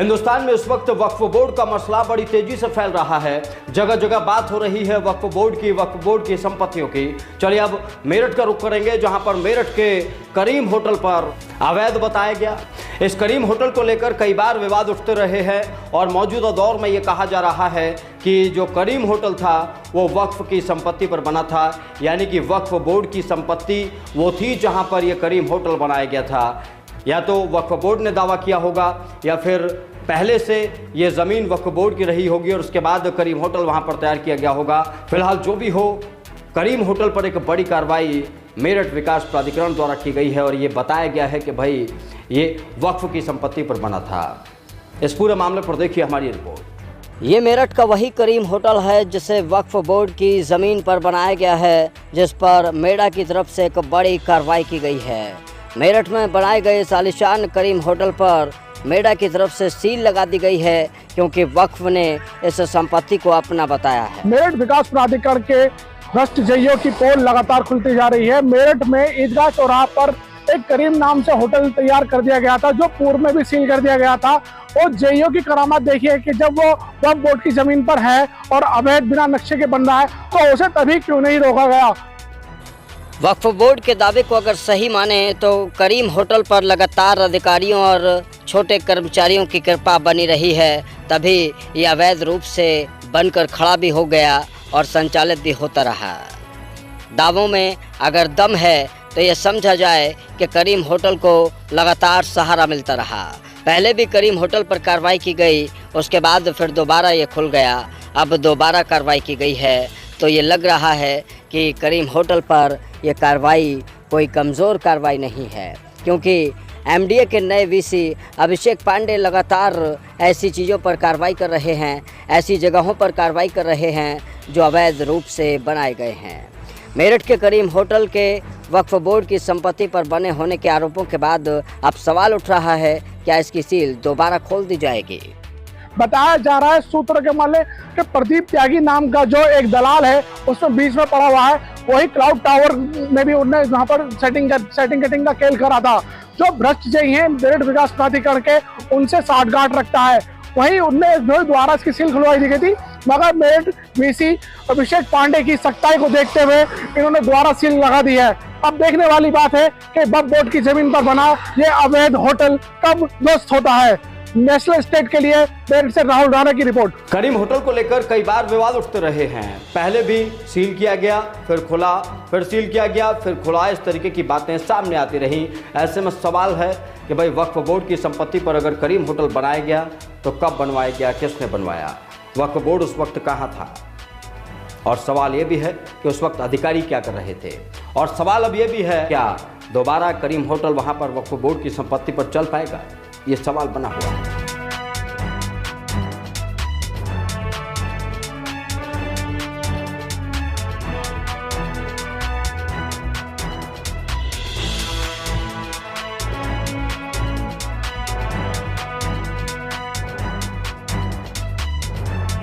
हिंदुस्तान में इस वक्त वक्फ बोर्ड का मसला बड़ी तेजी से फैल रहा है। जगह जगह बात हो रही है वक्फ बोर्ड की संपत्तियों की। चलिए अब मेरठ का रुख करेंगे, जहां पर मेरठ के करीम होटल पर अवैध बताया गया। इस करीम होटल को लेकर कई बार विवाद उठते रहे हैं और मौजूदा दौर में ये कहा जा रहा है कि जो करीम होटल था वो वक्फ की संपत्ति पर बना था, यानी कि वक्फ बोर्ड की संपत्ति वो थी जहां पर ये करीम होटल बनाया गया था। या तो वक्फ बोर्ड ने दावा किया होगा या फिर पहले से ये ज़मीन वक्फ बोर्ड की रही होगी और उसके बाद करीम होटल वहाँ पर तैयार किया गया होगा। फिलहाल जो भी हो, करीम होटल पर एक बड़ी कार्रवाई मेरठ विकास प्राधिकरण द्वारा की गई है और ये बताया गया है कि भाई ये वक्फ की संपत्ति पर बना था। इस पूरे मामले पर देखिए हमारी रिपोर्ट। ये मेरठ का वही करीम होटल है जिसे वक्फ बोर्ड की ज़मीन पर बनाया गया है, जिस पर मेडा की तरफ से एक बड़ी कार्रवाई की गई है। मेरठ में बनाए गए आलीशान करीम होटल पर मेडा की तरफ से सील लगा दी गई है, क्योंकि वक्फ ने इस संपत्ति को अपना बताया है। मेरठ विकास प्राधिकरण के भ्रष्ट जइयों की पोल लगातार खुलती जा रही है। मेरठ में ईदगाह चौराहा पर एक करीम नाम से होटल तैयार कर दिया गया था, जो पूर्व में भी सील कर दिया गया था। और जइयों की करामात देखिए कि जब वो वक्फ बोर्ड की जमीन पर है और अवैध बिना नक्शे के बन रहा है, तो उसे तभी क्यों नहीं रोका गया। वक्फ बोर्ड के दावे को अगर सही माने तो करीम होटल पर लगातार अधिकारियों और छोटे कर्मचारियों की कृपा बनी रही है, तभी ये अवैध रूप से बनकर खड़ा भी हो गया और संचालित भी होता रहा। दावों में अगर दम है तो ये समझा जाए कि करीम होटल को लगातार सहारा मिलता रहा। पहले भी करीम होटल पर कार्रवाई की गई, उसके बाद फिर दोबारा ये खुल गया। अब दोबारा कार्रवाई की गई है तो ये लग रहा है कि करीम होटल पर यह कार्रवाई कोई कमज़ोर कार्रवाई नहीं है, क्योंकि एमडीए के नए वीसी अभिषेक पांडे लगातार ऐसी चीज़ों पर कार्रवाई कर रहे हैं, ऐसी जगहों पर कार्रवाई कर रहे हैं जो अवैध रूप से बनाए गए हैं। मेरठ के करीम होटल के वक्फ बोर्ड की संपत्ति पर बने होने के आरोपों के बाद अब सवाल उठ रहा है, क्या इसकी सील दोबारा खोल दी जाएगी। बताया जा रहा है सूत्रों के मामले कि प्रदीप त्यागी नाम का जो एक दलाल है उसमें बीच में पड़ा हुआ है, वही क्लाउड टावर में भी उन्होंने वहाँ पर सेटिंग का खेल करा था। जो भ्रष्ट जई हैं मेरठ विकास प्राधिकरण के, उनसे साठगांठ रखता है। वहीं उनने द्वारा इसकी सील खुलवाई दी गई थी, मगर मेरठ वीसी अभिषेक पांडे की सख्ताई को देखते हुए इन्होंने दोबारा सील लगा दी है। अब देखने वाली बात है कि वक्फ बोर्ड की जमीन पर बना ये अवैध होटल कब ध्वस्त होता है। नेशनल स्टेट के लिए मेरठ से राहुल राणा की रिपोर्ट। करीम होटल को लेकर कई बार विवाद उठते रहे हैं। पहले भी सील किया गया, फिर खुला, फिर सील किया गया, फिर खुला, इस तरीके की बातें सामने आती रहीं। ऐसे में सवाल है कि भाई वक्फ बोर्ड की संपत्ति पर अगर करीम होटल बनाया गया तो कब बनवाया गया, किसने बनवाया, वक्फ बोर्ड उस वक्त कहाँ था, और सवाल ये भी है कि उस वक्त अधिकारी क्या कर रहे थे। और सवाल अब ये भी है, क्या दोबारा करीम होटल वहाँ पर वक्फ बोर्ड की संपत्ति पर चल पाएगा, ये सवाल बना हुआ है।